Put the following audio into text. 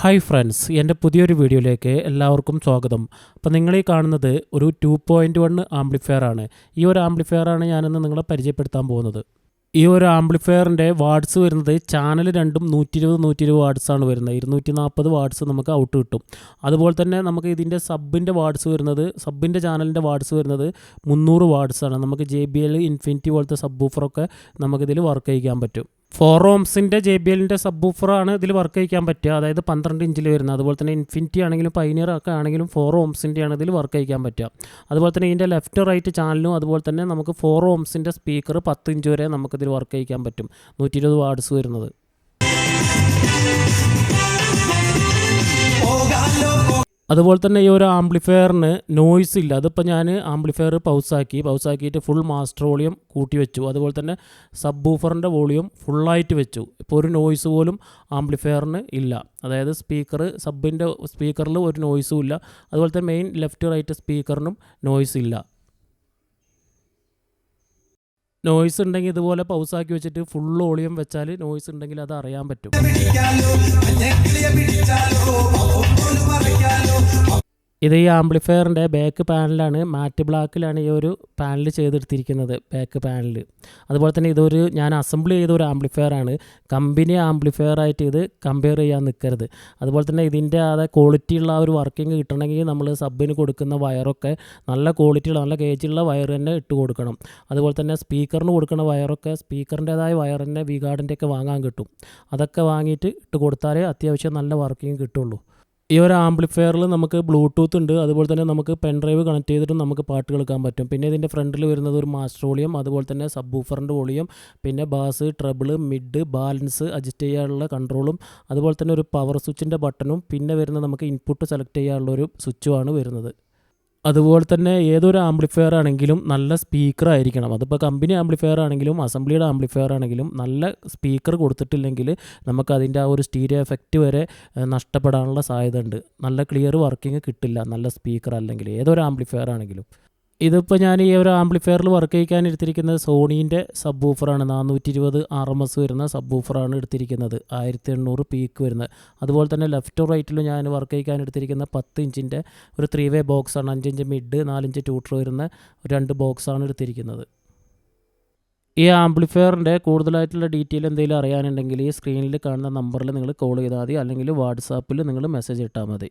Hi friends, എൻ്റെ പുതിയൊരു വീഡിയോയിലേക്ക് എല്ലാവർക്കും സ്വാഗതം. അപ്പോൾ നിങ്ങളീ കാണുന്നത് ഒരു 2.1 ആംപ്ലിഫയർ ആണ്. ഈ ഒരു ആംപ്ലിഫയറാണ് ഞാനിന്ന് നിങ്ങളെ പരിചയപ്പെടുത്താൻ പോകുന്നത്. ഈ ഒരു ആംപ്ലിഫയറിൻ്റെ വാട്ട്സ് വരുന്നത് ചാനൽ രണ്ടും 120 വാട്ട്സാണ് വരുന്നത്. 240 വാട്ട്സ് നമുക്ക് ഔട്ട് കിട്ടും. അതുപോലെ തന്നെ നമുക്ക് ഇതിൻ്റെ സബിൻ്റെ വാട്ട്സ് വരുന്നത്, സബിൻ്റെ ചാനലിൻ്റെ വാട്ട്സ് വരുന്നത് 300 വാട്ട്സാണ്. നമുക്ക് JBL ഇൻഫിനിറ്റി പോലത്തെ സബ് ബൂഫറൊക്കെ നമുക്കിതിൽ വർക്ക് ചെയ്യിക്കാൻ പറ്റും. 4 ഓംസിൻ്റെ JBLൻ്റെ സബ് ബൂഫറാണ് ഇതിൽ വർക്ക് ചെയ്യിക്കാൻ പറ്റുക, അതായത് 12 ഇഞ്ചിൽ വരുന്നത്. അതുപോലെ തന്നെ ഇൻഫിനിറ്റി ആണെങ്കിലും പൈനിയർ ഒക്കെ ആണെങ്കിലും 4 ഓംസിൻ്റെയാണ് ഇതിൽ വർക്ക് ചെയ്യിക്കാൻ പറ്റുക. അതുപോലെ തന്നെ ഇതിൻ്റെ ലെഫ്റ്റ് റൈറ്റ് ചാനലും അതുപോലെ തന്നെ നമുക്ക് 4 ഓംസിൻ്റെ സ്പീക്കർ 10 ഇഞ്ച് വരെ നമുക്കിതിൽ വർക്ക് ചെയ്യിക്കാൻ പറ്റും. 120 വാട്ട്സ് വരുന്നത്. അതുപോലെ തന്നെ ഈ ഒരു ആംപ്ലിഫയറിന് നോയ്സ് ഇല്ല. അതിപ്പോൾ ഞാൻ ആംപ്ലിഫയർ പൗസാക്കിയിട്ട് ഫുൾ മാസ്റ്റർ വോളിയം കൂട്ടി വെച്ചു. അതുപോലെ തന്നെ സബ് ബൂഫറിൻ്റെ വോളിയം ഫുള്ളായിട്ട് വെച്ചു. ഇപ്പോൾ ഒരു നോയ്സ് പോലും ആംപ്ലിഫയറിന് ഇല്ല. അതായത് സബിൻ്റെ സ്പീക്കറിൽ ഒരു നോയ്സും ഇല്ല. അതുപോലെ തന്നെ മെയിൻ ലെഫ്റ്റ് റൈറ്റ് സ്പീക്കറിനും നോയ്സ് ഇല്ല. നോയ്സ് ഉണ്ടെങ്കിൽ ഇതുപോലെ പൗസാക്കി വെച്ചിട്ട് ഫുൾ വോളിയം വെച്ചാൽ നോയ്സ് ഉണ്ടെങ്കിൽ അത് അറിയാൻ പറ്റും. ഇത് ഈ ആംപ്ലിഫയറിൻ്റെ ബാക്ക് പാനലാണ്. മാറ്റ് ബ്ലാക്കിലാണ് ഈ ഒരു പാനൽ ചെയ്തെടുത്തിരിക്കുന്നത്, ബാക്ക് പാനൽ. അതുപോലെ തന്നെ ഇതൊരു ഞാൻ അസംബിൾ ചെയ്ത ഒരു ആംപ്ലിഫയറാണ്. കമ്പനി ആംപ്ലിഫയർ ആയിട്ട് ഇത് കമ്പയർ ചെയ്യാൻ നിൽക്കരുത്. അതുപോലെ തന്നെ ഇതിൻ്റെ ക്വാളിറ്റി ഉള്ള ഒരു വർക്കിംഗ് കിട്ടണമെങ്കിൽ നമ്മൾ സബിന് കൊടുക്കുന്ന വയറൊക്കെ നല്ല ക്വാളിറ്റിയുള്ള നല്ല കേജുള്ള വയർ തന്നെ ഇട്ട് കൊടുക്കണം. അതുപോലെ തന്നെ സ്പീക്കറിന് കൊടുക്കുന്ന വയറൊക്കെ സ്പീക്കറിൻ്റേതായ വയർ തന്നെ വിഗാർഡിൻ്റെയൊക്കെ വാങ്ങാൻ കിട്ടും. അതൊക്കെ വാങ്ങിയിട്ട് ഇട്ട് കൊടുത്താലേ അത്യാവശ്യം നല്ല വർക്കിംഗ് കിട്ടുള്ളൂ. ഈ ഒരു ആംപ്ലിഫയറിൽ നമുക്ക് ബ്ലൂടൂത്ത് ഉണ്ട്. അതുപോലെ തന്നെ നമുക്ക് പെൻ ഡ്രൈവ് കണക്ട് ചെയ്തിട്ടും നമുക്ക് പാട്ട് കേൾക്കാൻ പറ്റും. പിന്നെ ഇതിൻ്റെ ഫ്രണ്ടിൽ വരുന്നത് ഒരു മാസ്റ്റർ വോളിയം, അതുപോലെ തന്നെ സബ് ബൂഫറിൻ്റെ വോളിയം, പിന്നെ bass, treble, mid, balance adjust ചെയ്യാനുള്ള കൺട്രോളും, അതുപോലെ തന്നെ ഒരു പവർ സ്വിച്ചിൻ്റെ ബട്ടണും, പിന്നെ വരുന്നത് നമുക്ക് ഇൻപുട്ട് സെലക്ട് ചെയ്യാനുള്ളൊരു സ്വിച്ചുമാണ് വരുന്നത്. അതുപോലെ തന്നെ ഏതൊരു ആംപ്ലിഫയർ ആണെങ്കിലും നല്ല സ്പീക്കർ ആയിരിക്കണം. അതിപ്പോൾ കമ്പനി ആംപ്ലിഫയർ ആണെങ്കിലും അസംബ്ലിയുടെ ആംപ്ലിഫയർ ആണെങ്കിലും നല്ല സ്പീക്കർ കൊടുത്തിട്ടില്ലെങ്കിൽ നമുക്ക് അതിൻ്റെ ആ ഒരു സ്റ്റീരിയോ എഫക്റ്റ് വരെ നഷ്ടപ്പെടാനുള്ള സാധ്യത ഉണ്ട്. നല്ല ക്ലിയർ വർക്കിംഗ് കിട്ടില്ല നല്ല സ്പീക്കർ അല്ലെങ്കിൽ ഏതൊരു ആംപ്ലിഫയർ ആണെങ്കിലും. ഇതിപ്പോൾ ഞാൻ ഈ ഒരു ആംപ്ലിഫയറിൽ വർക്ക് ചെയ്യിക്കാൻ എടുത്തിരിക്കുന്നത് സോണീൻ്റെ സബ് ബൂഫറാണ്. 420 RMS വരുന്ന സബ് ബൂഫറാണ് എടുത്തിരിക്കുന്നത്. 1800 പീക്ക് വരുന്നത്. അതുപോലെ തന്നെ ലെഫ്റ്റ് റൈറ്റിലും ഞാൻ വർക്ക് ചെയ്യിക്കാൻ എടുത്തിരിക്കുന്ന 10 ഇഞ്ചിൻ്റെ ഒരു 3-വേ ബോക്സാണ്. 5 ഇഞ്ച് മിഡ്, 4 ഇഞ്ച് ട്യൂട്ടർ വരുന്ന 2 ബോക്സാണ് എടുത്തിരിക്കുന്നത്. ഈ ആംപ്ലിഫയറിൻ്റെ കൂടുതലായിട്ടുള്ള ഡീറ്റെയിൽ എന്തെങ്കിലും അറിയാനുണ്ടെങ്കിൽ ഈ സ്ക്രീനിൽ കാണുന്ന നമ്പറിൽ നിങ്ങൾ കോൾ ചെയ്താൽ മതി, അല്ലെങ്കിൽ വാട്സാപ്പിൽ നിങ്ങൾ മെസ്സേജ് ഇട്ടാൽ മതി.